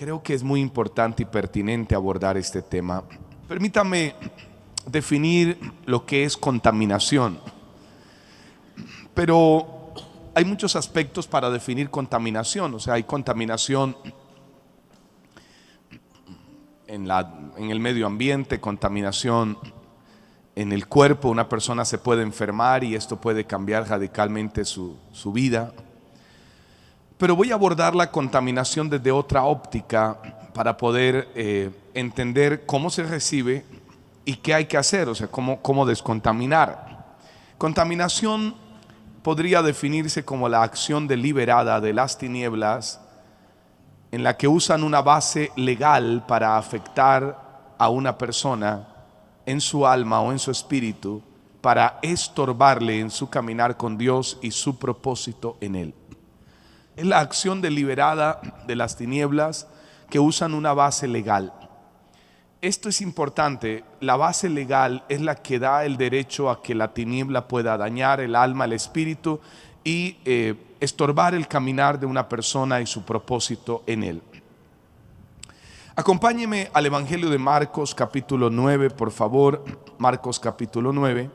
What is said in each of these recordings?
Creo que es muy importante y pertinente abordar este tema. Permítame definir lo que es contaminación. Pero hay muchos aspectos para definir contaminación. O sea, hay contaminación en el medio ambiente, contaminación en el cuerpo. Una persona se puede enfermar y esto puede cambiar radicalmente su vida. Pero voy a abordar la contaminación desde otra óptica para poder entender cómo se recibe y qué hay que hacer, o sea, cómo descontaminar. Contaminación podría definirse como la acción deliberada de las tinieblas en la que usan una base legal para afectar a una persona en su alma o en su espíritu, para estorbarle en su caminar con Dios y su propósito en Él. Es la acción deliberada de las tinieblas que usan una base legal. Esto es importante. La base legal es la que da el derecho a que la tiniebla pueda dañar el alma, el espíritu y estorbar el caminar de una persona y su propósito en él. Acompáñeme al Evangelio de Marcos capítulo 9, por favor. Marcos capítulo 9.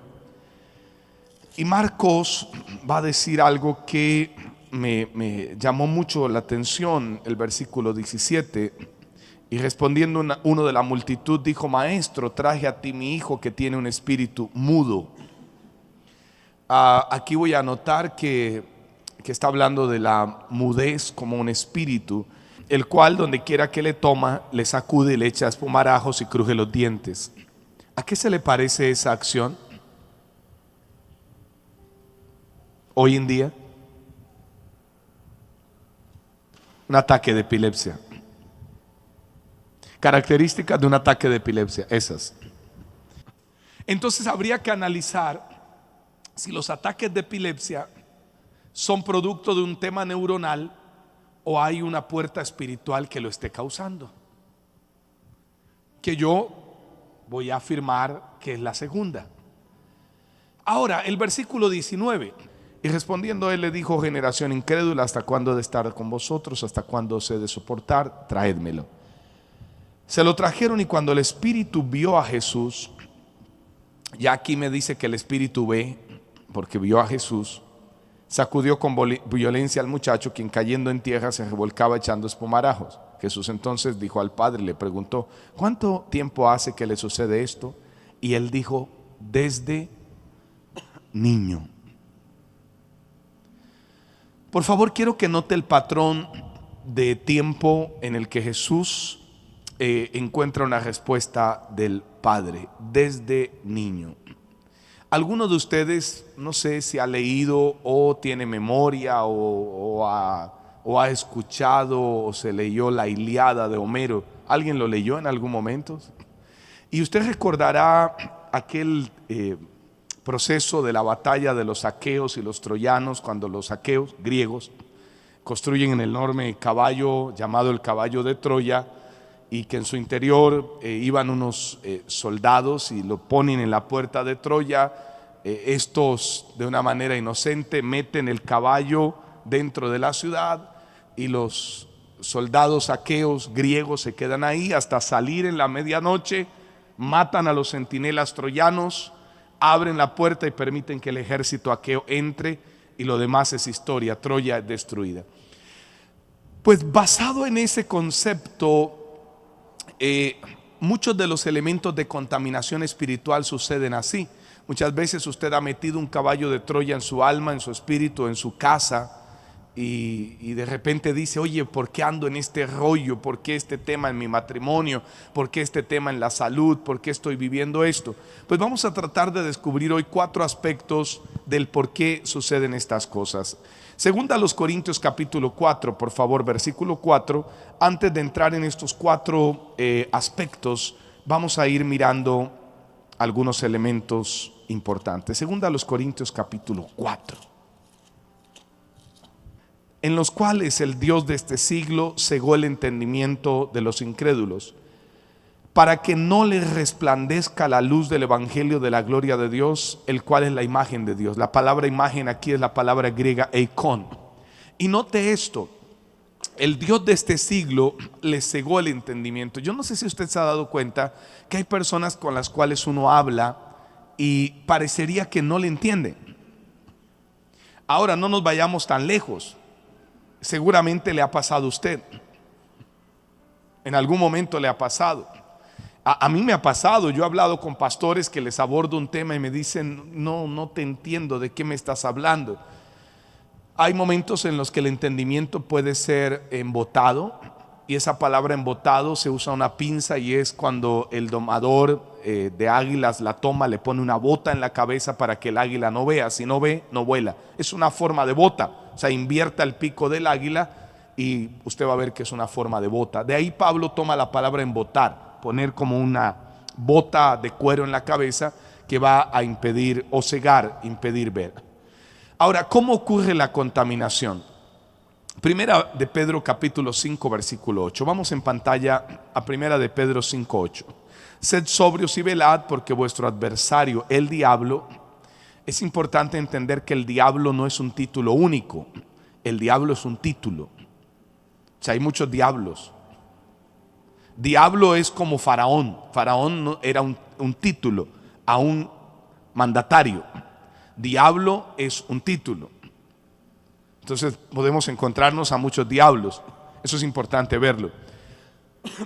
Y Marcos va a decir algo que me llamó mucho la atención, el versículo 17. Y respondiendo uno de la multitud dijo: Maestro, traje a ti mi hijo que tiene un espíritu mudo. Aquí voy a anotar que está hablando de la mudez como un espíritu, el cual donde quiera que le toma, le sacude y le echa espumarajos y cruje los dientes. ¿A qué se le parece esa acción hoy en día? Un ataque de epilepsia. Características de un ataque de epilepsia, esas. Entonces habría que analizar si los ataques de epilepsia son producto de un tema neuronal o hay una puerta espiritual que lo esté causando. Que yo voy a afirmar que es la segunda. Ahora, el versículo 19. Y respondiendo él le dijo: generación incrédula, ¿hasta cuándo he de estar con vosotros? ¿Hasta cuándo os he de soportar? Traédmelo. Se lo trajeron, y cuando el espíritu vio a Jesús, ya aquí me dice que el espíritu ve, porque vio a Jesús, sacudió con violencia al muchacho, quien cayendo en tierra se revolcaba echando espumarajos. Jesús entonces dijo al padre y le preguntó: ¿cuánto tiempo hace que le sucede esto? Y él dijo: desde niño. Por favor, quiero que note el patrón de tiempo en el que Jesús encuentra una respuesta del Padre: desde niño. Alguno de ustedes, no sé si ha leído o tiene memoria o ha escuchado o se leyó la Ilíada de Homero. ¿Alguien lo leyó en algún momento? Y usted recordará aquel proceso de la batalla de los aqueos y los troyanos, cuando los aqueos griegos construyen un enorme caballo llamado el caballo de Troya, y que en su interior iban unos soldados y lo ponen en la puerta de Troya. Estos, de una manera inocente, meten el caballo dentro de la ciudad y los soldados aqueos griegos se quedan ahí hasta salir en la medianoche, matan a los centinelas troyanos, abren la puerta y permiten que el ejército aqueo entre, y lo demás es historia. Troya es destruida. Pues basado en ese concepto, muchos de los elementos de contaminación espiritual suceden así. Muchas veces usted ha metido un caballo de Troya en su alma, en su espíritu, en su casa, y de repente dice: oye, ¿por qué ando en este rollo? ¿Por qué este tema en mi matrimonio? ¿Por qué este tema en la salud? ¿Por qué estoy viviendo esto? Pues vamos a tratar de descubrir hoy 4 aspectos del por qué suceden estas cosas. Segunda a los Corintios capítulo 4, por favor, versículo 4. Antes de entrar en estos 4 aspectos, vamos a ir mirando algunos elementos importantes. Segunda a los Corintios capítulo 4. En los cuales el Dios de este siglo cegó el entendimiento de los incrédulos, para que no les resplandezca la luz del evangelio de la gloria de Dios, el cual es la imagen de Dios. La palabra imagen aquí es la palabra griega eikon. Y note esto: el Dios de este siglo le cegó el entendimiento. Yo no sé si usted se ha dado cuenta que hay personas con las cuales uno habla y parecería que no le entiende. Ahora no nos vayamos tan lejos. Seguramente le ha pasado a usted. En algún momento le ha pasado. A mí me ha pasado. Yo he hablado con pastores que les abordo un tema y me dicen, no te entiendo, ¿de qué me estás hablando? Hay momentos en los que el entendimiento puede ser embotado, y esa palabra embotado se usa una pinza, y es cuando el domador de águilas la toma, le pone una bota en la cabeza para que el águila no vea. Si no ve, no vuela. Es una forma de bota, o sea, invierta el pico del águila y usted va a ver que es una forma de bota. De ahí Pablo toma la palabra embotar, poner como una bota de cuero en la cabeza que va a impedir o cegar, impedir ver. Ahora, ¿cómo ocurre la contaminación? Primera de Pedro capítulo 5 versículo 8. Vamos en pantalla a Primera de Pedro 5, 8. Sed sobrios y velad, porque vuestro adversario, el diablo. Es importante entender que el diablo no es un título único. El diablo es un título. O sea, hay muchos diablos. Diablo es como Faraón. Faraón no era un título a un mandatario. Diablo es un título. Entonces podemos encontrarnos a muchos diablos. Eso es importante verlo.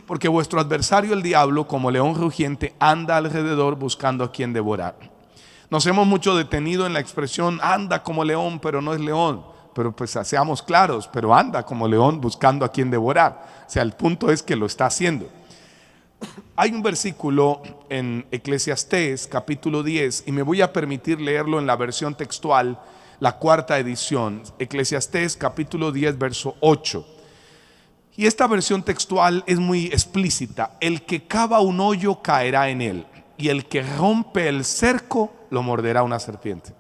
Porque vuestro adversario el diablo, como león rugiente, anda alrededor buscando a quien devorar. Nos hemos mucho detenido en la expresión anda como león, pero no es león. Pero pues seamos claros, pero anda como león buscando a quien devorar. O sea, el punto es que lo está haciendo. Hay un versículo en Eclesiastés capítulo 10, y me voy a permitir leerlo en la versión textual, la cuarta edición. Eclesiastés capítulo 10 verso 8. Y esta versión textual es muy explícita. El que cava un hoyo caerá en él, y el que rompe el cerco lo morderá una serpiente.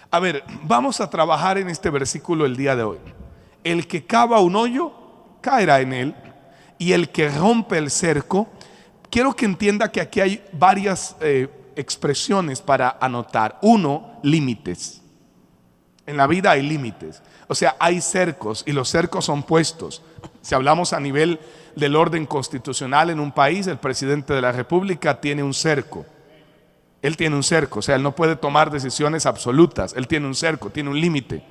A ver, vamos a trabajar en este versículo el día de hoy. El que cava un hoyo caerá en él, y el que rompe el cerco. Quiero que entienda que aquí hay varias expresiones para anotar. Uno, límites. En la vida hay límites. O sea, hay cercos, y los cercos son puestos. Si hablamos a nivel del orden constitucional en un país, el presidente de la República tiene un cerco. Él tiene un cerco, o sea, él no puede tomar decisiones absolutas. Él tiene un cerco, tiene un límite.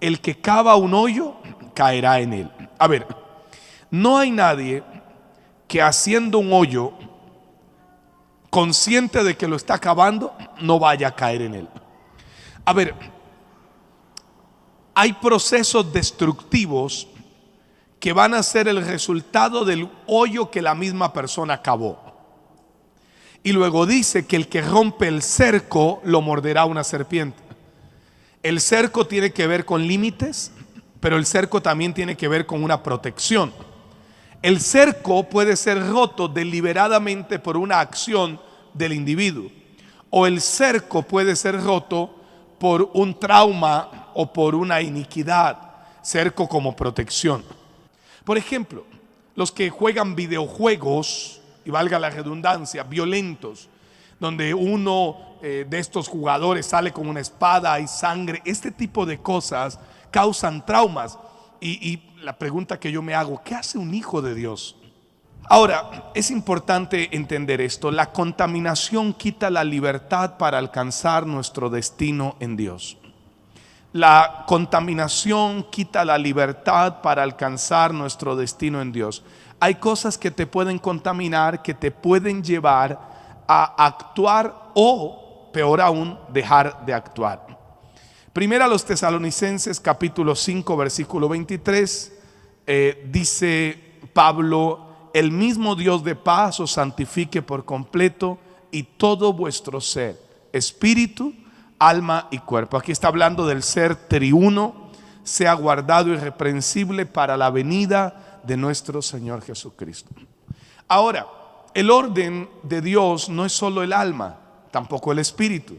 El que cava un hoyo caerá en él. A ver, no hay nadie que haciendo un hoyo, consciente de que lo está cavando, no vaya a caer en él. A ver, hay procesos destructivos que van a ser el resultado del hoyo que la misma persona cavó. Y luego dice que el que rompe el cerco lo morderá una serpiente. El cerco tiene que ver con límites, pero el cerco también tiene que ver con una protección. El cerco puede ser roto deliberadamente por una acción del individuo, o el cerco puede ser roto por un trauma o por una iniquidad. Cerco como protección. Por ejemplo, los que juegan videojuegos, y valga la redundancia, violentos, donde uno de estos jugadores sale con una espada y sangre, este tipo de cosas causan traumas. Y la pregunta que yo me hago, ¿qué hace un hijo de Dios? Ahora, es importante entender esto. La contaminación quita la libertad para alcanzar nuestro destino en Dios. La contaminación quita la libertad para alcanzar nuestro destino en Dios. Hay cosas que te pueden contaminar, que te pueden llevar a actuar o, peor aún, dejar de actuar. Primera a los Tesalonicenses capítulo 5 versículo 23 dice Pablo: el mismo Dios de paz os santifique por completo, y todo vuestro ser, espíritu, alma y cuerpo. Aquí está hablando del ser triuno, sea guardado irreprensible para la venida de nuestro Señor Jesucristo. Ahora, el orden de Dios no es solo el alma, tampoco el espíritu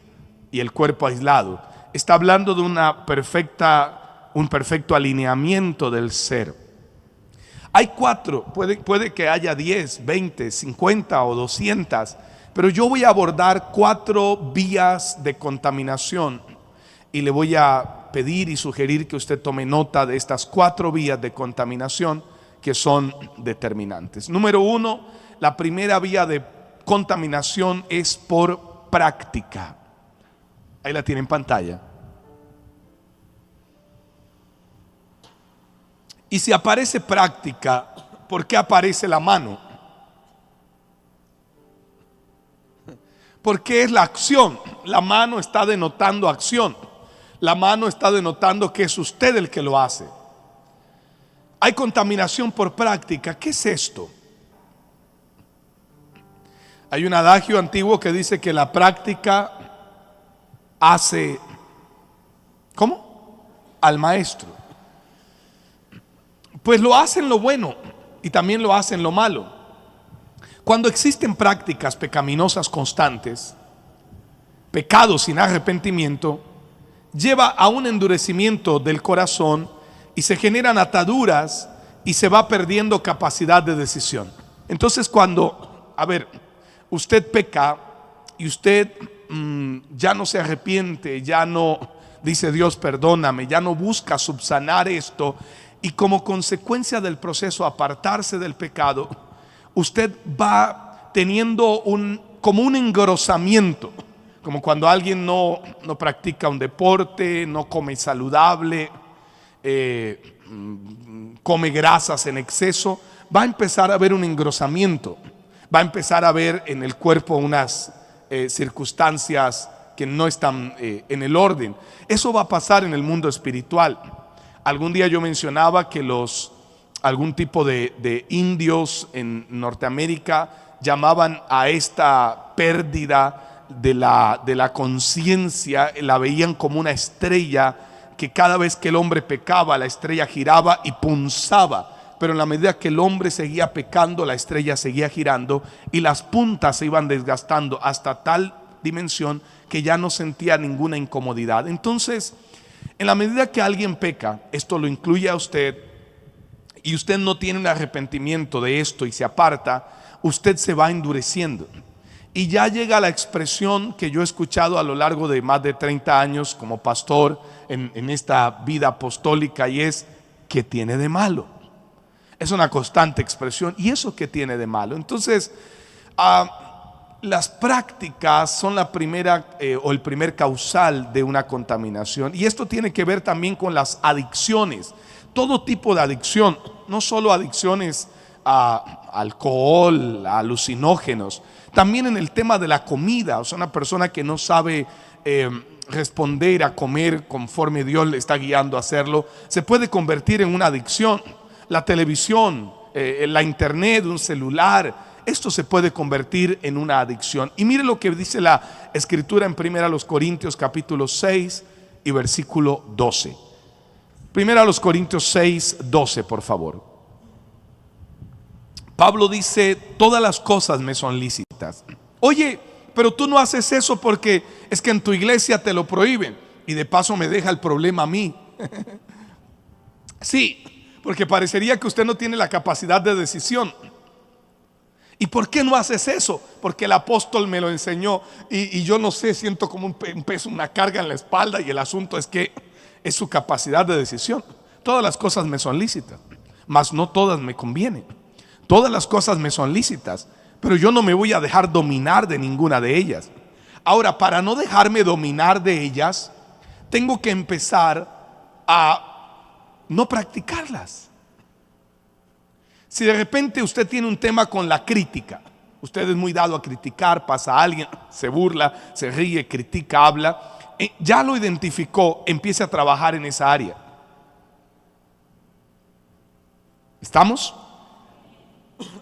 y el cuerpo aislado. Está hablando de un perfecto alineamiento del ser. Hay 4, puede que haya 10, 20, 50 o 200, pero yo voy a abordar 4 vías de contaminación y le voy a pedir y sugerir que usted tome nota de estas 4 vías de contaminación que son determinantes. Número 1, la primera vía de contaminación es por práctica. Ahí la tiene en pantalla. Y si aparece práctica, ¿por qué aparece la mano? Porque es la acción. La mano está denotando acción. La mano está denotando que es usted el que lo hace. Hay contaminación por práctica. ¿Qué es esto? Hay un adagio antiguo que dice que la práctica hace, ¿cómo? Al maestro. Pues lo hace en lo bueno y también lo hace en lo malo. Cuando existen prácticas pecaminosas constantes, pecado sin arrepentimiento, lleva a un endurecimiento del corazón y se generan ataduras y se va perdiendo capacidad de decisión. Entonces cuando, usted peca y usted ya no se arrepiente, ya no dice Dios perdóname, ya no busca subsanar esto, y como consecuencia del proceso apartarse del pecado, usted va teniendo como un engrosamiento, como cuando alguien no practica un deporte, no come saludable, come grasas en exceso, va a empezar a haber un engrosamiento, va a empezar a haber en el cuerpo unas circunstancias que no están en el orden. Eso va a pasar en el mundo espiritual. Algún día yo mencionaba que algún tipo de indios en Norteamérica llamaban a esta pérdida de la conciencia, la veían como una estrella que cada vez que el hombre pecaba, la estrella giraba y punzaba, pero en la medida que el hombre seguía pecando, la estrella seguía girando y las puntas se iban desgastando hasta tal dimensión que ya no sentía ninguna incomodidad. Entonces, en la medida que alguien peca, esto lo incluye a usted, y usted no tiene un arrepentimiento de esto y se aparta, usted se va endureciendo. Y ya llega la expresión que yo he escuchado a lo largo de más de 30 años como pastor en esta vida apostólica, y es: ¿qué tiene de malo? Es una constante expresión. ¿Y eso qué tiene de malo? Entonces, las prácticas son la primera o el primer causal de una contaminación. Y esto tiene que ver también con las adicciones. Todo tipo de adicción, no solo adicciones a alcohol, a alucinógenos, también en el tema de la comida. O sea, una persona que no sabe responder a comer conforme Dios le está guiando a hacerlo, se puede convertir en una adicción. La televisión, la internet, un celular, esto se puede convertir en una adicción. Y mire lo que dice la escritura en 1 Corintios capítulo 6 y versículo 12. 1 Corintios 6, 12, por favor. Pablo dice: todas las cosas me son lícitas. Oye, pero tú no haces eso porque es que en tu iglesia te lo prohíben, y de paso me deja el problema a mí. Sí, porque parecería que usted no tiene la capacidad de decisión. ¿Y por qué no haces eso? Porque el apóstol me lo enseñó y yo no sé, siento como un peso, una carga en la espalda, y el asunto es que es su capacidad de decisión. Todas las cosas me son lícitas, mas no todas me convienen. Todas las cosas me son lícitas, pero yo no me voy a dejar dominar de ninguna de ellas. Ahora, para no dejarme dominar de ellas, tengo que empezar a no practicarlas. Si de repente usted tiene un tema con la crítica, usted es muy dado a criticar, pasa a alguien, se burla, se ríe, critica, habla, ya lo identificó, empiece a trabajar en esa área. ¿Estamos?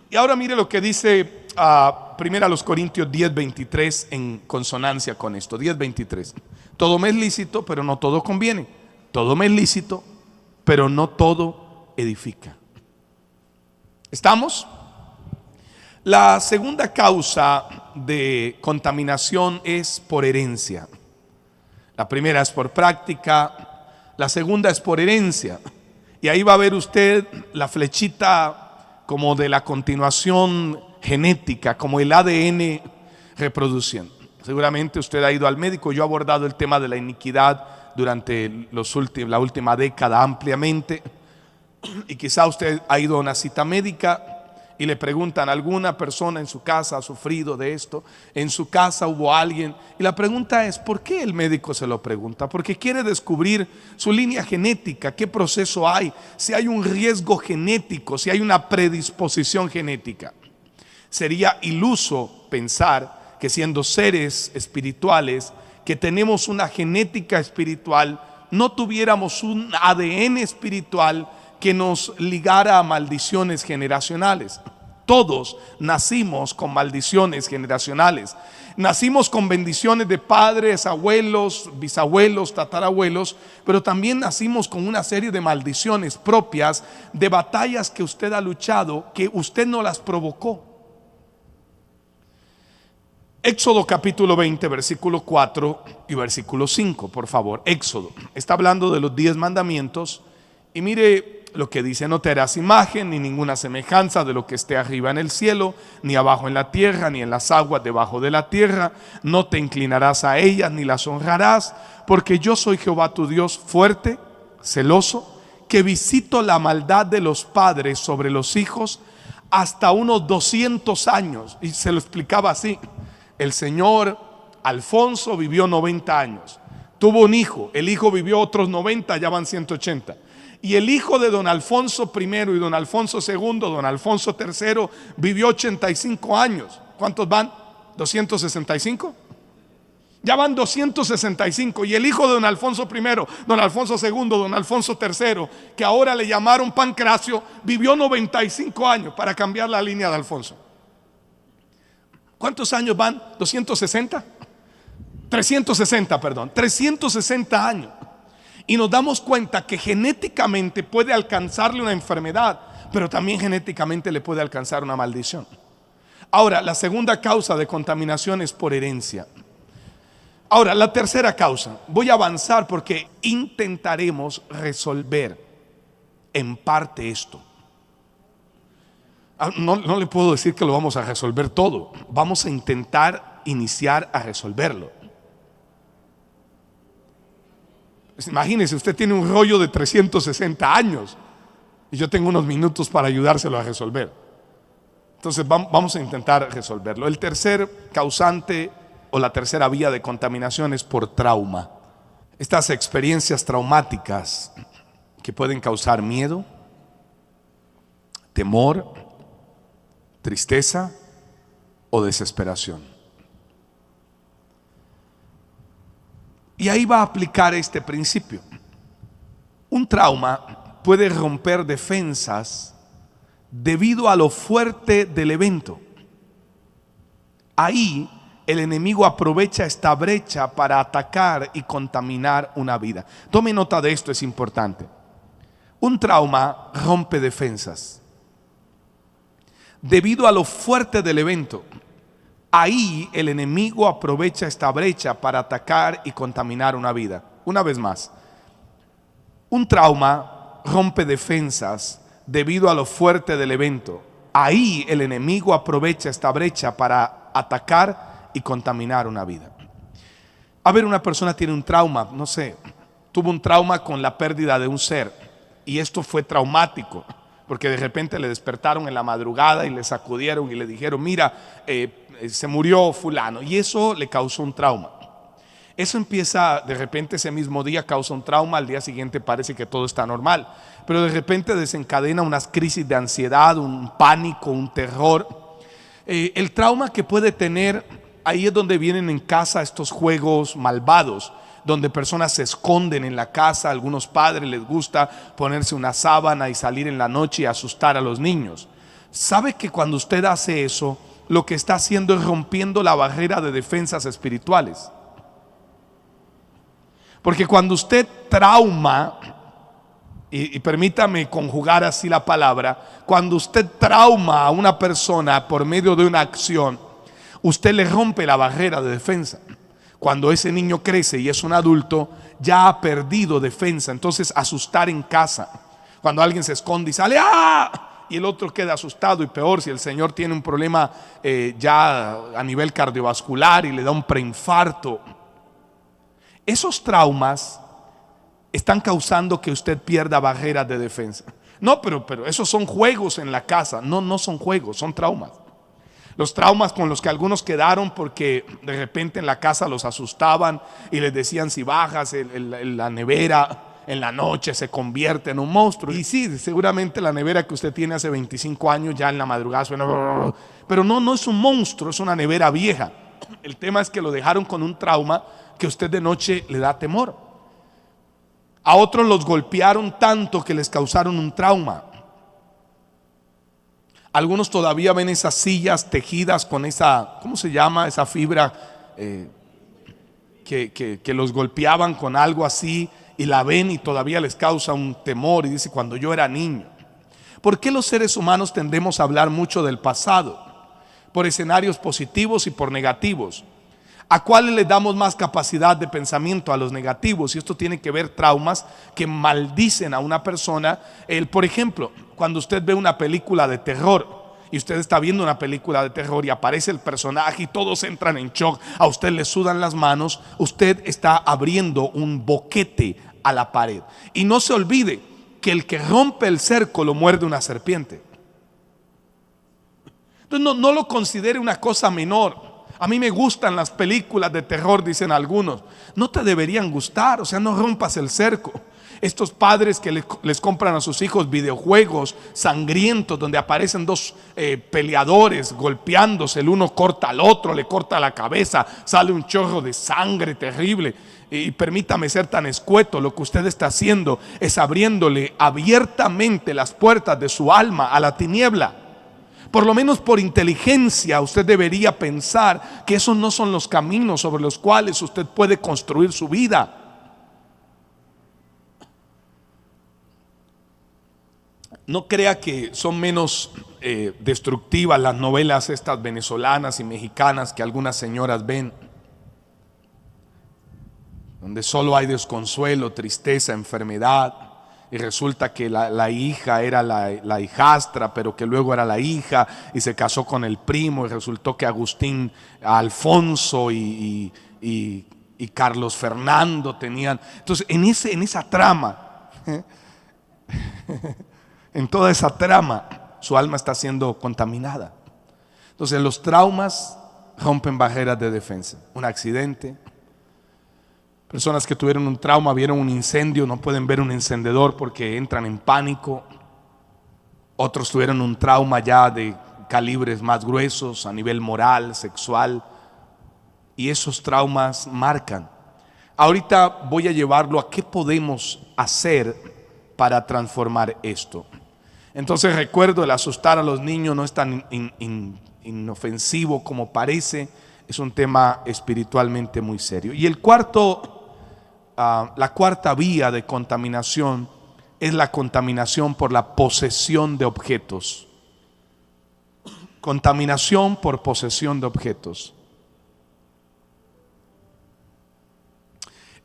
Y ahora mire lo que dice 1 Corintios 10:23 en consonancia con esto. 10:23. Todo me es lícito, pero no todo conviene. Todo me es lícito, pero no todo edifica. ¿Estamos? La segunda causa de contaminación es por herencia. La primera es por práctica, la segunda es por herencia. Y ahí va a ver usted la flechita como de la continuación genética, como el ADN reproduciendo. Seguramente usted ha ido al médico. Yo he abordado el tema de la iniquidad durante la última década ampliamente, y quizá usted ha ido a una cita médica y le preguntan, ¿alguna persona en su casa ha sufrido de esto? En su casa hubo alguien. Y la pregunta es, ¿por qué el médico se lo pregunta? Porque quiere descubrir su línea genética, qué proceso hay, si hay un riesgo genético, si hay una predisposición genética. Sería iluso pensar que siendo seres espirituales, que tenemos una genética espiritual, no tuviéramos un ADN espiritual que nos ligara a maldiciones generacionales. Todos nacimos con maldiciones generacionales. Nacimos con bendiciones de padres, abuelos, bisabuelos, tatarabuelos, pero también nacimos con una serie de maldiciones propias, de batallas que usted ha luchado, que usted no las provocó. Éxodo capítulo 20, versículo 4 y versículo 5, por favor. Éxodo está hablando de los 10 mandamientos y mire lo que dice: no te harás imagen ni ninguna semejanza de lo que esté arriba en el cielo, ni abajo en la tierra, ni en las aguas debajo de la tierra. No te inclinarás a ellas ni las honrarás, porque yo soy Jehová tu Dios, fuerte, celoso, que visito la maldad de los padres sobre los hijos hasta unos 200 años. Y se lo explicaba así: el señor Alfonso vivió 90 años, tuvo un hijo, el hijo vivió otros 90, ya van 180. Y el hijo de don Alfonso I y don Alfonso II, don Alfonso III, vivió 85 años. ¿Cuántos van? ¿265? Ya van 265. Y el hijo de don Alfonso I, don Alfonso II, don Alfonso III, que ahora le llamaron Pancracio, vivió 95 años para cambiar la línea de Alfonso. ¿Cuántos años van? ¿260? 360, perdón. 360 años. Y nos damos cuenta que genéticamente puede alcanzarle una enfermedad, pero también genéticamente le puede alcanzar una maldición. Ahora, la segunda causa de contaminación es por herencia. Ahora, la tercera causa, voy a avanzar porque intentaremos resolver en parte esto. No le puedo decir que lo vamos a resolver todo, vamos a intentar iniciar a resolverlo. Imagínese, usted tiene un rollo de 360 años y yo tengo unos minutos para ayudárselo a resolver. Entonces vamos a intentar resolverlo. El tercer causante o la tercera vía de contaminación es por trauma. Estas experiencias traumáticas que pueden causar miedo, temor, tristeza o desesperación. Y ahí va a aplicar este principio. Un trauma puede romper defensas debido a lo fuerte del evento. Ahí el enemigo aprovecha esta brecha para atacar y contaminar una vida. Tome nota de esto, es importante. Un trauma rompe defensas debido a lo fuerte del evento. Ahí el enemigo aprovecha esta brecha para atacar y contaminar una vida. Una vez más, un trauma rompe defensas debido a lo fuerte del evento. Ahí el enemigo aprovecha esta brecha para atacar y contaminar una vida. A ver, una persona tiene un trauma, no sé, tuvo un trauma con la pérdida de un ser y esto fue traumático. Porque de repente le despertaron en la madrugada y le sacudieron y le dijeron: mira, se murió fulano, y eso le causó un trauma. Eso empieza de repente, ese mismo día causa un trauma, al día siguiente parece que todo está normal, pero de repente desencadena unas crisis de ansiedad, un pánico, un terror. El trauma que puede tener, ahí es donde vienen en casa estos juegos malvados, donde personas se esconden en la casa. A algunos padres les gusta ponerse una sábana y salir en la noche y asustar a los niños. ¿Sabe que cuando usted hace eso, lo que está haciendo es rompiendo la barrera de defensas espirituales? Porque cuando usted trauma, y permítame conjugar así la palabra, cuando usted trauma a una persona por medio de una acción, usted le rompe la barrera de defensa. Cuando ese niño crece y es un adulto, ya ha perdido defensa. Entonces, asustar en casa, cuando alguien se esconde y sale ¡ah!, y el otro queda asustado, y peor si el señor tiene un problema ya a nivel cardiovascular y le da un preinfarto. Esos traumas están causando que usted pierda barreras de defensa. No, pero esos son juegos en la casa. No, no son juegos, son traumas. Los traumas con los que algunos quedaron porque de repente en la casa los asustaban y les decían: si bajas la nevera en la noche se convierte en un monstruo. Y sí, seguramente la nevera que usted tiene hace 25 años ya en la madrugada suena, pero no es un monstruo, es una nevera vieja. El tema es que lo dejaron con un trauma que usted de noche le da temor. A otros los golpearon tanto que les causaron un trauma. Algunos todavía ven esas sillas tejidas con esa, ¿cómo se llama? Esa fibra que los golpeaban con algo así, y la ven y todavía les causa un temor, y dice: cuando yo era niño. ¿Por qué los seres humanos tendemos a hablar mucho del pasado? Por escenarios positivos y por negativos. ¿A cuáles le damos más capacidad de pensamiento? A los negativos. Y esto tiene que ver traumas que maldicen a una persona. Por ejemplo, cuando usted ve una película de terror y usted está viendo una película de terror y aparece el personaje y todos entran en shock, a usted le sudan las manos, usted está abriendo un boquete a la pared. Y no se olvide que el que rompe el cerco lo muerde una serpiente. Entonces no lo considere una cosa menor. A mí me gustan las películas de terror, dicen algunos. No te deberían gustar, o sea, no rompas el cerco. Estos padres que les compran a sus hijos videojuegos sangrientos donde aparecen dos peleadores golpeándose, el uno corta al otro, le corta la cabeza, sale un chorro de sangre terrible. Y permítame ser tan escueto, lo que usted está haciendo es abriéndole abiertamente las puertas de su alma a la tiniebla. Por lo menos por inteligencia usted debería pensar que esos no son los caminos sobre los cuales usted puede construir su vida. No crea que son menos destructivas las novelas estas venezolanas y mexicanas que algunas señoras ven, donde solo hay desconsuelo, tristeza, enfermedad. Y resulta que la hija era la hijastra, pero que luego era la hija y se casó con el primo, y resultó que Alfonso y Carlos Fernando tenían. Entonces en esa trama, en toda esa trama, su alma está siendo contaminada. Entonces los traumas rompen barreras de defensa. Un accidente. Personas que tuvieron un trauma, vieron un incendio, no pueden ver un encendedor porque entran en pánico. Otros tuvieron un trauma ya de calibres más gruesos a nivel moral, sexual, y esos traumas marcan. Ahorita voy a llevarlo a qué podemos hacer para transformar esto. Entonces recuerdo, el asustar a los niños no es tan inofensivo como parece, es un tema espiritualmente muy serio. Y la cuarta vía de contaminación es la contaminación por la posesión de objetos. Contaminación por posesión de objetos.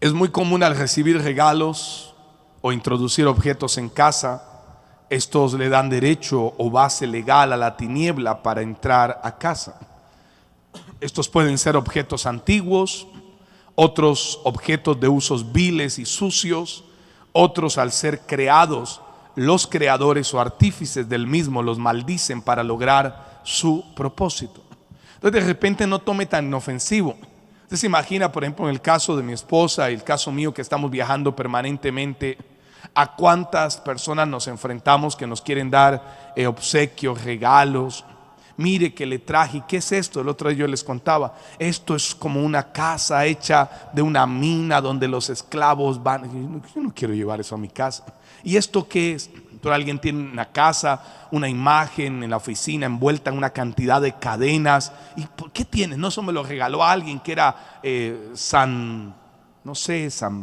Es muy común al recibir regalos o introducir objetos en casa, estos le dan derecho o base legal a la tiniebla para entrar a casa. Estos pueden ser objetos antiguos, otros objetos de usos viles y sucios, otros al ser creados, los creadores o artífices del mismo los maldicen para lograr su propósito. Entonces de repente no tome tan inofensivo. Usted se imagina, por ejemplo, en el caso de mi esposa y el caso mío, que estamos viajando permanentemente, a cuántas personas nos enfrentamos que nos quieren dar obsequios, regalos. Mire que le traje, ¿qué es esto? El otro día yo les contaba, esto es como una casa hecha de una mina donde los esclavos van. Yo no quiero llevar eso a mi casa. ¿Y esto qué es? Pero alguien tiene una casa, una imagen en la oficina envuelta en una cantidad de cadenas. ¿Y por qué tiene? No, eso me lo regaló alguien que era San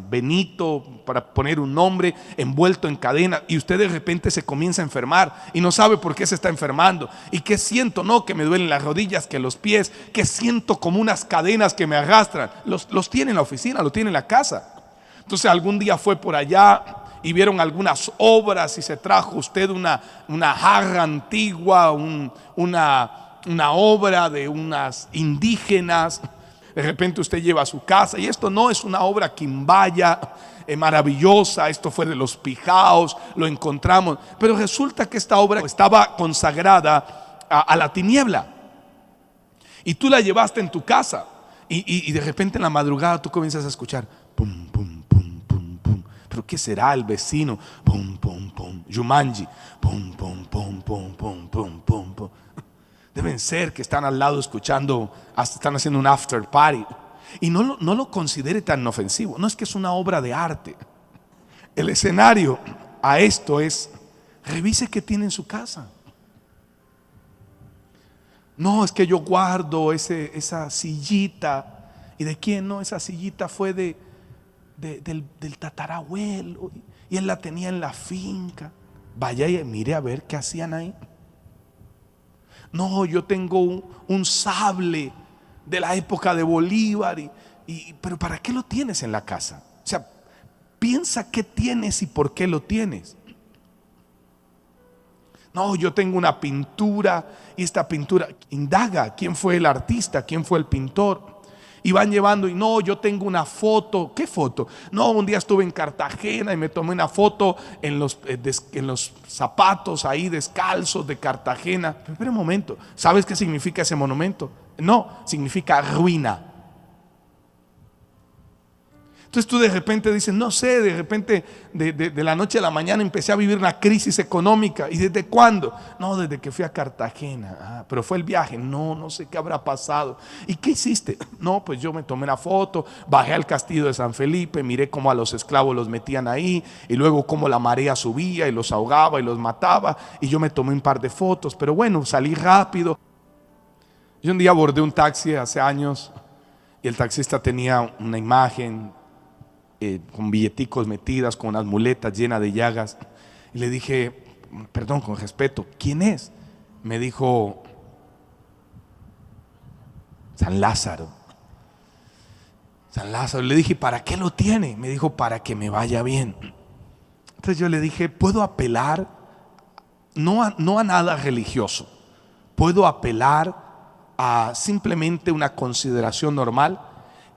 Benito, para poner un nombre, envuelto en cadena, y usted de repente se comienza a enfermar y no sabe por qué se está enfermando. ¿Y qué siento? No, que me duelen las rodillas, que los pies, que siento como unas cadenas que me arrastran. Los tiene en la oficina, lo tiene en la casa. Entonces algún día fue por allá y vieron algunas obras y se trajo usted una jarra antigua, una obra de unas indígenas. De repente usted lleva a su casa y esto no es una obra quimbaya, maravillosa, esto fue de los Pijaos, lo encontramos, pero resulta que esta obra estaba consagrada a la tiniebla y tú la llevaste en tu casa y de repente en la madrugada tú comienzas a escuchar pum, pum, pum, pum, pum. ¿Pero qué será el vecino? Pum, pum, pum. Jumanji, pum, pum, pum, pum, pum, pum, pum, pum. Deben ser que están al lado escuchando, hasta están haciendo un after party. Y no lo considere tan ofensivo. No, es que es una obra de arte. El escenario a esto es: revise qué tiene en su casa. No, es que yo guardo esa sillita. ¿Y de quién? No, esa sillita fue del tatarabuelo y él la tenía en la finca. Vaya y mire a ver qué hacían ahí. No, yo tengo un sable de la época de Bolívar pero ¿para qué lo tienes en la casa? O sea, piensa qué tienes y por qué lo tienes. No, yo tengo una pintura y esta pintura, indaga quién fue el artista, quién fue el pintor. Y van llevando, y no, yo tengo una foto. ¿Qué foto? No, un día estuve en Cartagena y me tomé una foto en los zapatos ahí descalzos de Cartagena. Pero espera un momento, ¿sabes qué significa ese monumento? No, significa ruina. Entonces tú de repente dices, no sé, de repente de la noche a la mañana empecé a vivir una crisis económica. ¿Y desde cuándo? No, desde que fui a Cartagena. Pero fue el viaje. No sé qué habrá pasado. ¿Y qué hiciste? No, pues yo me tomé una foto, bajé al castillo de San Felipe, miré cómo a los esclavos los metían ahí y luego cómo la marea subía y los ahogaba y los mataba, y yo me tomé un par de fotos. Pero bueno, salí rápido. Yo un día abordé un taxi hace años y el taxista tenía una imagen con billeticos metidas, con unas muletas llenas de llagas, y le dije, perdón, con respeto, ¿quién es? Me dijo, San Lázaro. San Lázaro. Le dije, ¿para qué lo tiene? Me dijo, para que me vaya bien. Entonces yo le dije, ¿puedo apelar? No a nada religioso, puedo apelar a simplemente una consideración normal.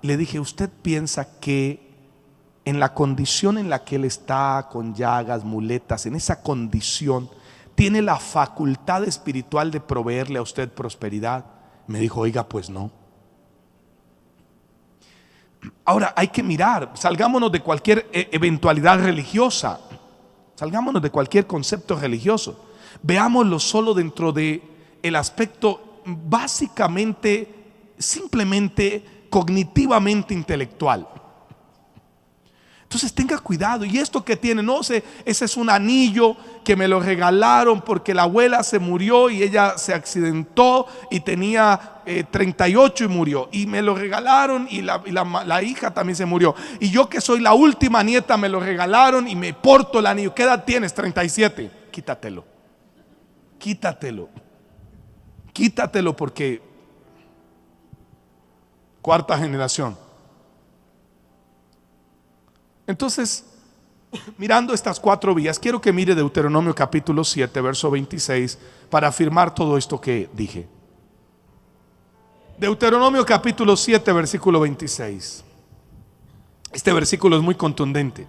Le dije, ¿usted piensa que en la condición en la que él está, con llagas, muletas, en esa condición, tiene la facultad espiritual de proveerle a usted prosperidad? Me dijo, oiga, pues no. Ahora hay que mirar, salgámonos de cualquier eventualidad religiosa, salgámonos de cualquier concepto religioso, veámoslo solo dentro de el aspecto básicamente, simplemente cognitivamente intelectual. Entonces tenga cuidado. Y esto que tiene, no sé, ese es un anillo que me lo regalaron porque la abuela se murió y ella se accidentó y tenía 38 y murió, y me lo regalaron, y la hija también se murió, y yo que soy la última nieta me lo regalaron y me porto el anillo. ¿Qué edad tienes? 37. Quítatelo, quítatelo, quítatelo, porque cuarta generación. Entonces, mirando estas cuatro vías, quiero que mire Deuteronomio capítulo 7, verso 26, para afirmar todo esto que dije. Deuteronomio capítulo 7, versículo 26. Este versículo es muy contundente.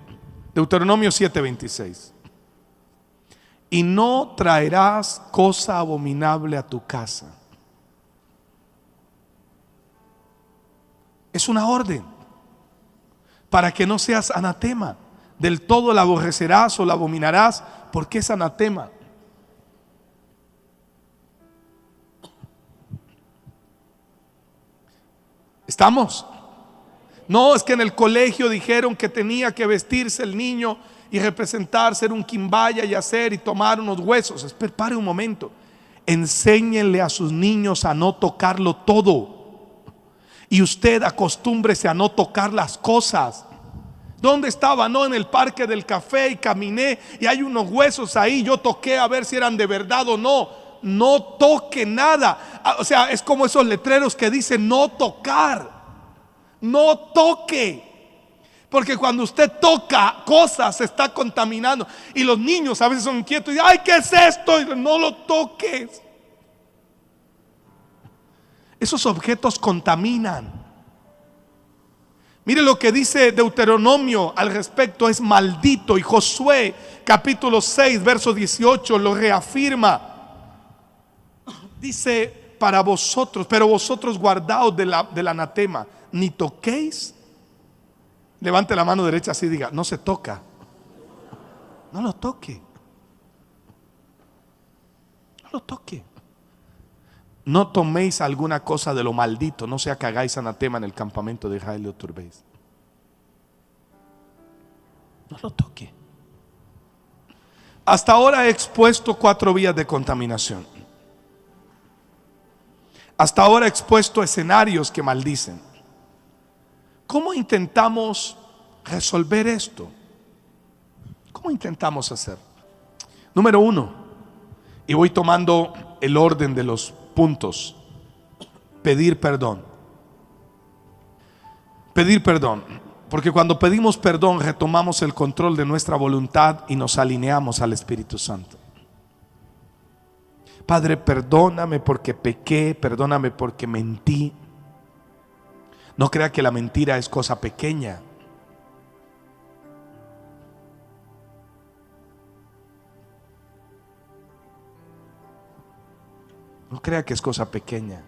Deuteronomio 7, 26. Y no traerás cosa abominable a tu casa. Es una orden para que no seas anatema. Del todo la aborrecerás o la abominarás, porque es anatema. ¿Estamos? No, es que en el colegio dijeron que tenía que vestirse el niño y representar, ser un quimbaya y hacer y tomar unos huesos. Espere un momento. Enséñenle a sus niños a no tocarlo todo. Y usted acostúmbrese a no tocar las cosas. ¿Dónde estaba? No, en el parque del café, y caminé y hay unos huesos ahí. Yo toqué a ver si eran de verdad o no. No toque nada. O sea, es como esos letreros que dicen no tocar. No toque. Porque cuando usted toca cosas se está contaminando. Y los niños a veces son inquietos y ay, ¿qué es esto? Y no lo toques. Esos objetos contaminan. Mire lo que dice Deuteronomio al respecto, es maldito. Y Josué capítulo 6 verso 18 lo reafirma. Dice para vosotros, pero vosotros guardaos del anatema, ni toquéis. Levante la mano derecha así y diga, no se toca. No lo toque. No lo toque. No toméis alguna cosa de lo maldito, no sea que hagáis anatema en el campamento de Israel y lo turbéis. No lo toque. Hasta ahora he expuesto 4 vías de contaminación. Hasta ahora he expuesto escenarios que maldicen. ¿Cómo intentamos resolver esto? ¿Cómo intentamos hacer? Número 1, y voy tomando el orden de los puntos. Pedir perdón. Pedir perdón. Porque cuando pedimos perdón retomamos el control de nuestra voluntad y nos alineamos al Espíritu Santo. Padre, perdóname porque pequé, perdóname porque mentí. No crea que la mentira es cosa pequeña. No crea que es cosa pequeña.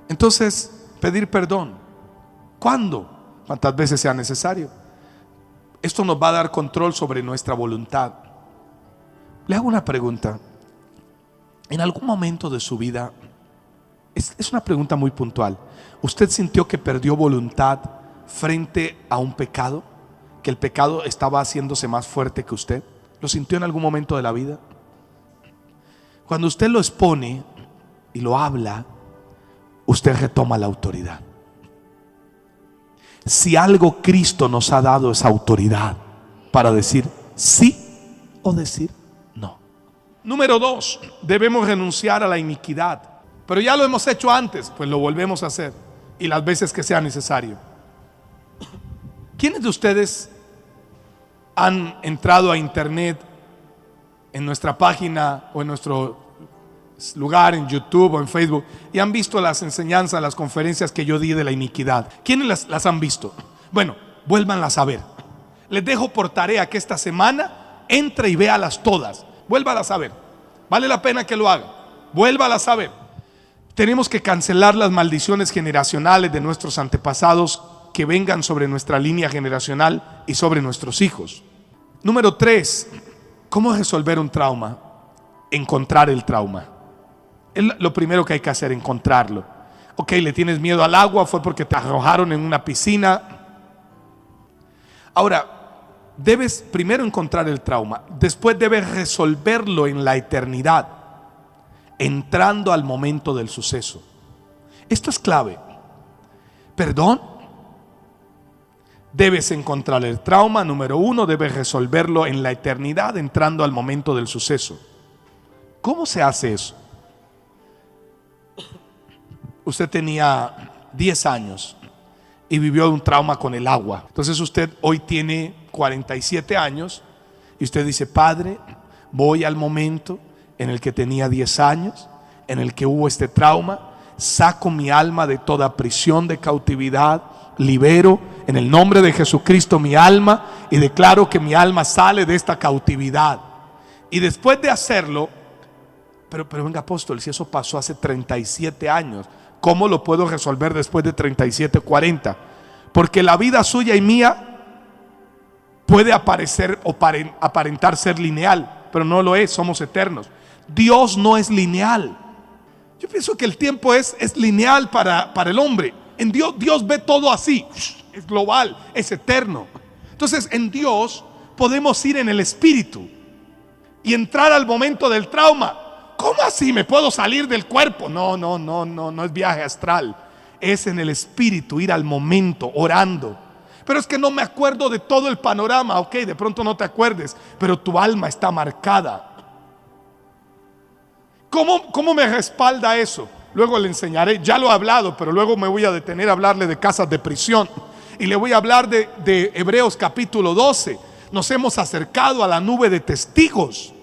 Entonces, pedir perdón. ¿Cuándo? Cuantas veces sea necesario. Esto nos va a dar control sobre nuestra voluntad. Le hago una pregunta. En algún momento de su vida, es una pregunta muy puntual, ¿usted sintió que perdió voluntad frente a un pecado? ¿Que el pecado estaba haciéndose más fuerte que usted? ¿Lo sintió en algún momento de la vida? Cuando usted lo expone y lo habla, usted retoma la autoridad. Si algo Cristo nos ha dado es autoridad para decir sí o decir no. Número 2, debemos renunciar a la iniquidad. Pero ya lo hemos hecho antes, pues lo volvemos a hacer, y las veces que sea necesario. ¿Quiénes de ustedes han entrado a internet, en nuestra página o en nuestro lugar, en YouTube o en Facebook, y han visto las enseñanzas, las conferencias que yo di de la iniquidad? ¿Quiénes las han visto? Bueno, vuélvanlas a ver. Les dejo por tarea que esta semana entre y véalas todas. Vuélvalas a ver. Vale la pena que lo haga. Vuélvalas a ver. Tenemos que cancelar las maldiciones generacionales de nuestros antepasados que vengan sobre nuestra línea generacional y sobre nuestros hijos. Número 3, ¿cómo resolver un trauma? Encontrar el trauma. Es lo primero que hay que hacer, encontrarlo. Ok, le tienes miedo al agua, fue porque te arrojaron en una piscina. Ahora, debes primero encontrar el trauma, después debes resolverlo en la eternidad, entrando al momento del suceso. Esto es clave. Perdón. Debes encontrar el trauma, número 1, debes resolverlo en la eternidad, entrando al momento del suceso. ¿Cómo se hace eso? Usted tenía 10 años y vivió un trauma con el agua. Entonces usted hoy tiene 47 años y usted dice: Padre, voy al momento en el que tenía 10 años, en el que hubo este trauma, saco mi alma de toda prisión de cautividad, libero en el nombre de Jesucristo mi alma y declaro que mi alma sale de esta cautividad. Y después de hacerlo, pero venga, apóstol, si eso pasó hace 37 años, ¿cómo lo puedo resolver después de 37, 40? Porque la vida suya y mía puede aparecer o aparentar ser lineal, pero no lo es, somos eternos. Dios no es lineal. Yo pienso que el tiempo es lineal para el hombre. En Dios ve todo así, es global, es eterno. Entonces en Dios podemos ir en el espíritu y entrar al momento del trauma. ¿Cómo así me puedo salir del cuerpo? No es viaje astral, es en el espíritu, ir al momento, orando. Pero es que no me acuerdo de todo el panorama. Ok, de pronto no te acuerdes, pero tu alma está marcada. ¿Cómo me respalda eso? Luego le enseñaré, ya lo he hablado, pero luego me voy a detener a hablarle de casas de prisión. Y le voy a hablar de Hebreos capítulo 12. Nos hemos acercado a la nube de testigos.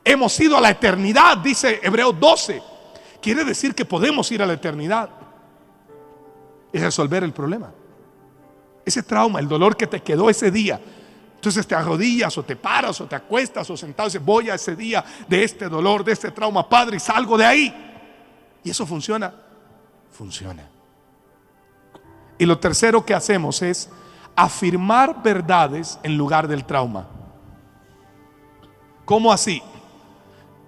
Hemos ido a la eternidad, dice Hebreos 12. quiere decir que podemos ir a la eternidad y resolver el problema. Ese trauma, el dolor que te quedó ese día, entonces te arrodillas o te paras o te acuestas o sentado y dices, voy a ese día de este dolor, de este trauma, Padre, y salgo de ahí. Y eso funciona. Funciona. Y lo tercero que hacemos es afirmar verdades en lugar del trauma. ¿Cómo así?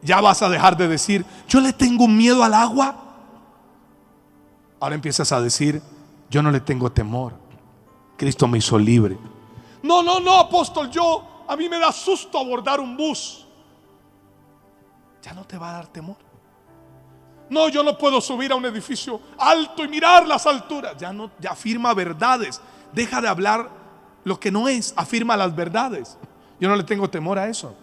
Ya vas a dejar de decir, yo le tengo miedo al agua. Ahora empiezas a decir, yo no le tengo temor. Cristo me hizo libre. No, apóstol, a mí me da susto abordar un bus. Ya no te va a dar temor. No, yo no puedo subir a un edificio alto y mirar las alturas. Ya afirma verdades. Deja de hablar lo que no es, afirma las verdades. Yo no le tengo temor a eso.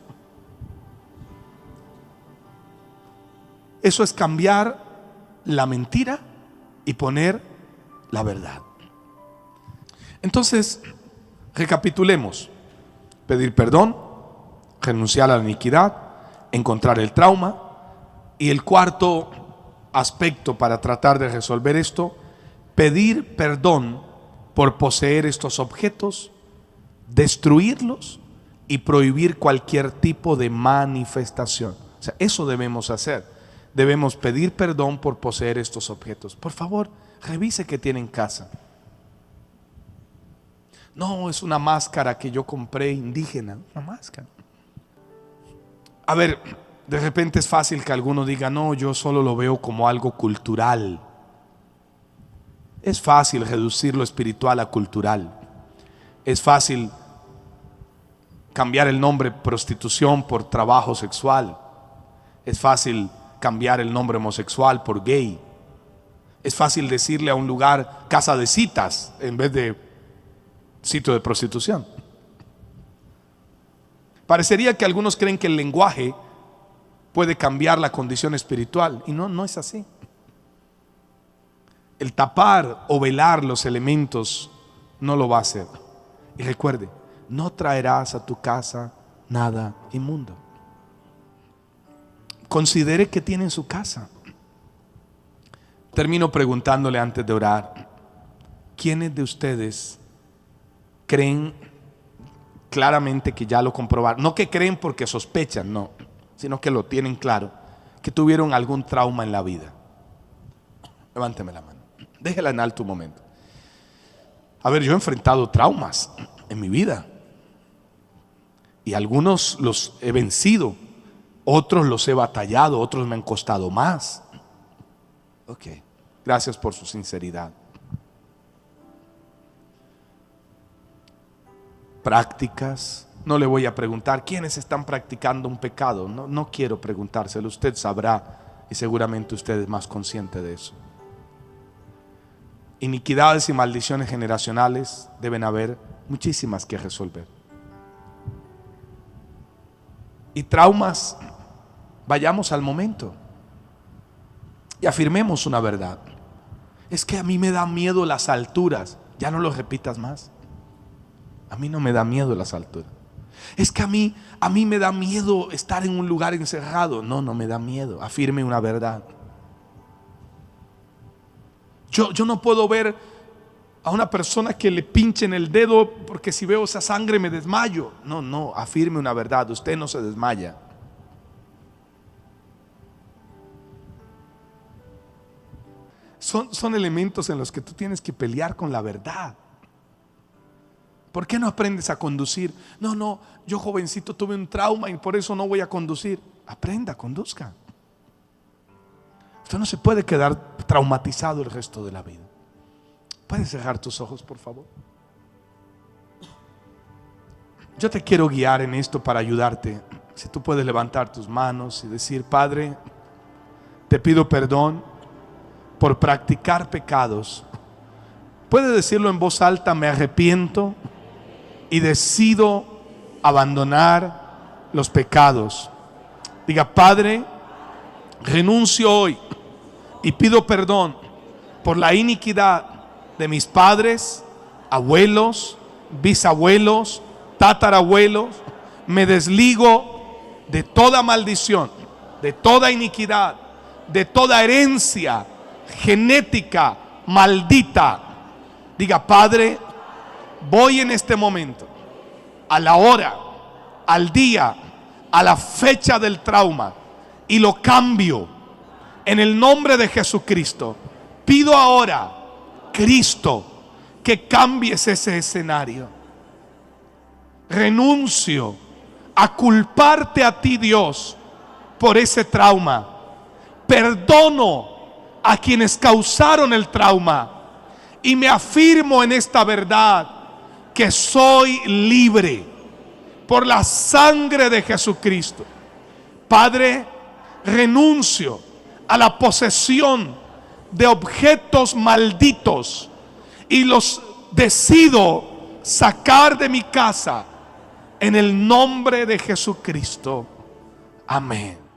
Eso es cambiar la mentira y poner la verdad. Entonces, recapitulemos: pedir perdón, renunciar a la iniquidad, encontrar el trauma. Y el cuarto aspecto para tratar de resolver esto: pedir perdón por poseer estos objetos, destruirlos y prohibir cualquier tipo de manifestación. O sea, eso debemos hacer. Debemos pedir perdón por poseer estos objetos. Por favor, revise qué tiene en casa. No, es una máscara que yo compré indígena. Una máscara. A ver, de repente es fácil que alguno diga, no, yo solo lo veo como algo cultural. Es fácil reducir lo espiritual a cultural. Es fácil cambiar el nombre prostitución por trabajo sexual. Es fácil cambiar el nombre homosexual por gay. Es fácil decirle a un lugar casa de citas en vez de sitio de prostitución. Parecería que algunos creen que el lenguaje puede cambiar la condición espiritual, y no es así. El tapar o velar los elementos no lo va a hacer. Y recuerde, no traerás a tu casa nada inmundo. Considere qué tiene en su casa. Termino preguntándole antes de orar: ¿quiénes de ustedes creen claramente que ya lo comprobaron? No que creen porque sospechan, no, sino que lo tienen claro, que tuvieron algún trauma en la vida. Levánteme la mano, déjela en alto un momento. A ver, yo he enfrentado traumas en mi vida y algunos los he vencido, otros los he batallado, otros me han costado más. Ok, gracias por su sinceridad. Prácticas. No le voy a preguntar quiénes están practicando un pecado. No quiero preguntárselo. Usted sabrá y seguramente usted es más consciente de eso. Iniquidades y maldiciones generacionales deben haber muchísimas que resolver. Y traumas, vayamos al momento y afirmemos una verdad. Es que a mí me da miedo las alturas. Ya no lo repitas más. A mí no me da miedo las alturas. Es que a mí me da miedo estar en un lugar encerrado. No me da miedo. Afirme una verdad. Yo no puedo ver a una persona que le pinchen el dedo porque si veo esa sangre me desmayo. No, afirme una verdad. Usted no se desmaya. Son elementos en los que tú tienes que pelear con la verdad. ¿Por qué no aprendes a conducir? No, yo jovencito tuve un trauma y por eso no voy a conducir. Aprenda, conduzca. Usted no se puede quedar traumatizado el resto de la vida. ¿Puedes cerrar tus ojos, por favor? Yo te quiero guiar en esto para ayudarte. Si tú puedes levantar tus manos y decir: Padre, te pido perdón por practicar pecados. Puede decirlo en voz alta: me arrepiento y decido abandonar los pecados. Diga: Padre, renuncio hoy y pido perdón por la iniquidad de mis padres, abuelos, bisabuelos, tatarabuelos. Me desligo de toda maldición, de toda iniquidad, de toda herencia genética maldita. Diga: Padre, voy en este momento, a la hora, al día, a la fecha del trauma, y lo cambio en el nombre de Jesucristo. Pido ahora, Cristo, que cambies ese escenario. Renuncio a culparte a ti, Dios, por ese trauma. Perdono a quienes causaron el trauma y me afirmo en esta verdad, que soy libre por la sangre de Jesucristo. Padre, renuncio a la posesión de objetos malditos y los decido sacar de mi casa en el nombre de Jesucristo. Amén.